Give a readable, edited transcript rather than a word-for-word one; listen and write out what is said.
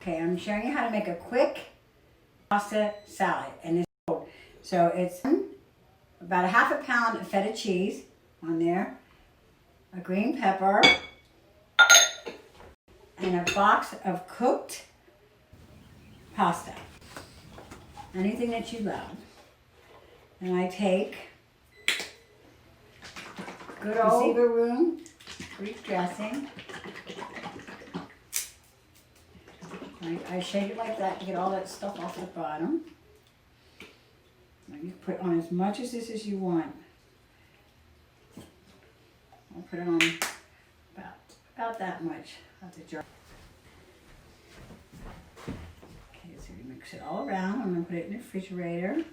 Okay, I'm showing you how to make a quick pasta salad, and it's cold. So it's about a half a pound of feta cheese on there, a green pepper, and a box of cooked pasta. Anything that you love. And I take good old receiver room Greek dressing. I shake it like that to get all that stuff off the bottom. You put on as much of this as you want. I'll put it on about that much of the jar. Okay, so you mix it all around. I'm going to put it in the refrigerator.